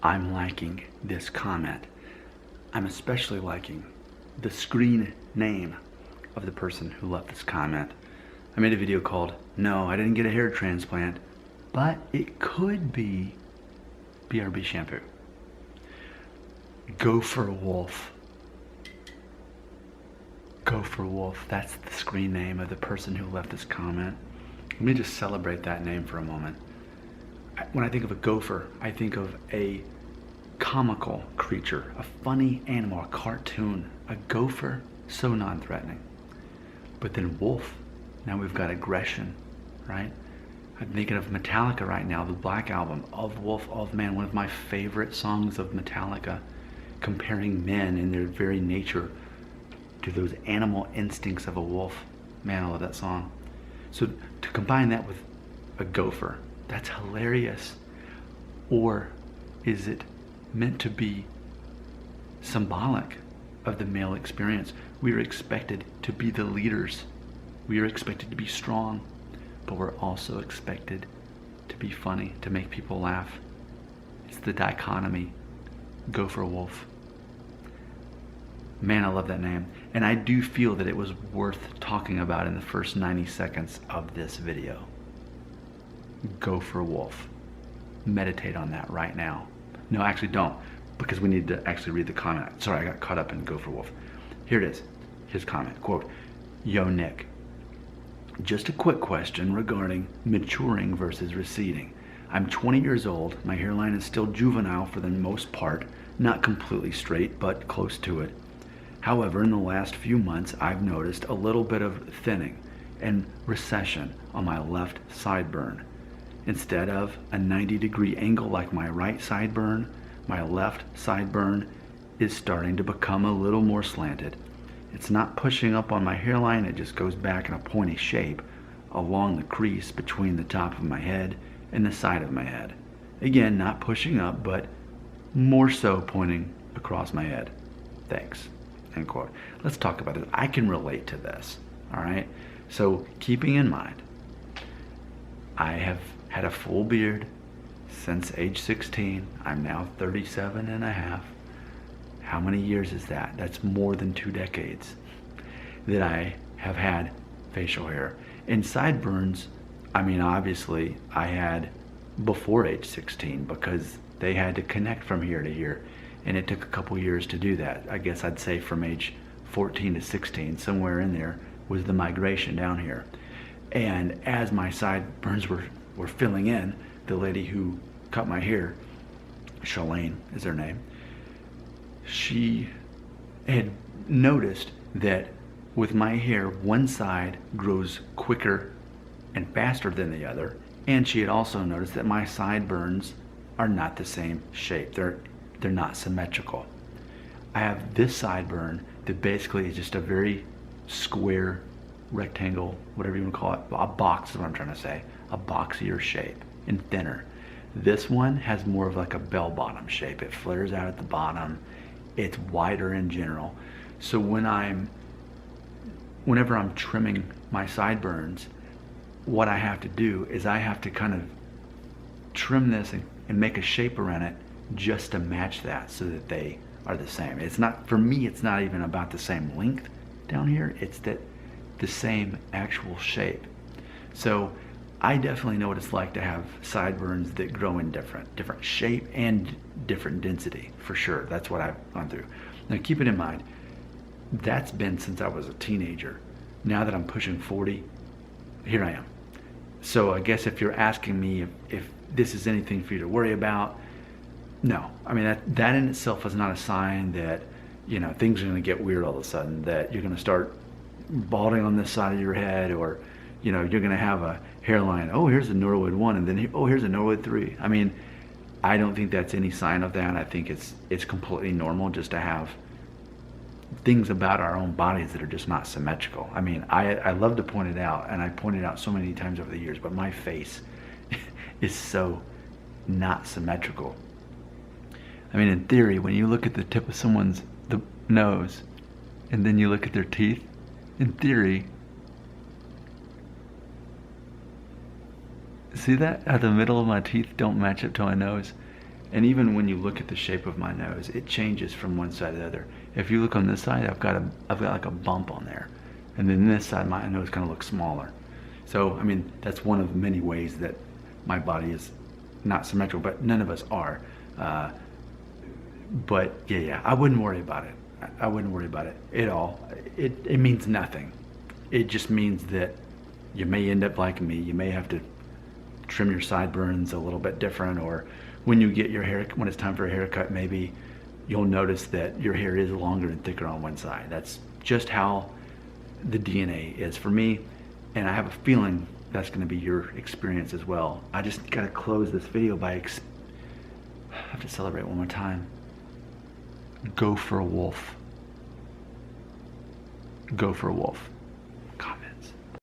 I'm liking this comment. I'm especially liking the screen name of the person who left this comment. I made a video called, "No, I didn't get a hair transplant, but it could be BRB shampoo." Go for a wolf. Go for wolf. That's the screen name of the person who left this comment. Let me just celebrate that name for a moment. When I think of a gopher, I think of a comical creature, a funny animal, a cartoon. A gopher, so non-threatening. But then wolf, now we've got aggression, right? I'm thinking of Metallica right now, the Black Album, Of Wolf, Of Man, one of my favorite songs of Metallica, comparing men in their very nature to those animal instincts of a wolf. Man, I love that song. So to combine that with a gopher, that's hilarious. Or is it meant to be symbolic of the male experience? We are expected to be the leaders. We are expected to be strong, but we're also expected to be funny, to make people laugh. It's the dichotomy. Go for a wolf. Man, I love that name. And I do feel that it was worth talking about in the first 90 seconds of this video. Go for a wolf. Meditate on that right now. No, actually don't, because we need to actually read the comment. Sorry, I got caught up in go for wolf. Here it is. His comment, quote, "Yo, Nick, just a quick question regarding maturing versus receding. I'm 20 years old. My hairline is still juvenile for the most part, not completely straight, but close to it. However, in the last few months, I've noticed a little bit of thinning and recession on my left sideburn. Instead of a 90-degree angle like my right sideburn, my left sideburn is starting to become a little more slanted. It's not pushing up on my hairline, it just goes back in a pointy shape along the crease between the top of my head and the side of my head. Again, not pushing up, but more so pointing across my head. Thanks." End quote. Let's talk about this. I can relate to this, all right? So keeping in mind, I have had a full beard since age 16. I'm now 37 and a half. How many years is that? That's more than 2 decades that I have had facial hair. And sideburns, I mean, obviously I had before age 16 because they had to connect from here to here. And it took a couple years to do that. I guess I'd say from age 14 to 16, somewhere in there was the migration down here. And as my sideburns were filling in, the lady who cut my hair, Shalane is her name, she had noticed that with my hair, one side grows quicker and faster than the other. And she had also noticed that my sideburns are not the same shape. They're not symmetrical. I have this sideburn that basically is just a very square rectangle, whatever you want to call it, a box is what I'm trying to say, a boxier shape and thinner. This one has more of like a bell-bottom shape. It flares out at the bottom. It's wider in general. So whenever I'm trimming my sideburns, what I have to do is I have to kind of trim this and make a shape around it just to match that so that they are the same. It's not, for me, it's not even about the same length down here. It's that the same actual shape. So I definitely know what it's like to have sideburns that grow in different shape and different density, for sure. That's what I've gone through. Now keep it in mind, that's been since I was a teenager. Now that I'm pushing 40, here I am. So I guess if you're asking me if this is anything for you to worry about, no. I mean, that in itself is not a sign that, you know, things are going to get weird all of a sudden, that you're going to start balding on this side of your head, or, you know, you're going to have a hairline. Oh, here's a Norwood 1, and then, oh, here's a Norwood 3. I mean, I don't think that's any sign of that. I think it's completely normal just to have things about our own bodies that are just not symmetrical. I mean, I love to point it out, and I pointed out so many times over the years, but my face is so not symmetrical. I mean, in theory, when you look at the tip of someone's nose and then you look at their teeth, in theory, see that? How the middle of my teeth don't match up to my nose. And even when you look at the shape of my nose, it changes from one side to the other. If you look on this side, I've got like a bump on there. And then this side, my nose kind of looks smaller. So, I mean, that's one of many ways that my body is not symmetrical, but none of us are. But yeah, I wouldn't worry about it. I wouldn't worry about it at all. It means nothing. It just means that you may end up like me. You may have to trim your sideburns a little bit different, or when you get your hair, when it's time for a haircut, maybe you'll notice that your hair is longer and thicker on one side. That's just how the DNA is for me, and I have a feeling that's going to be your experience as well. I just got to close this video by I have to celebrate one more time. Go for a wolf. Go for a wolf.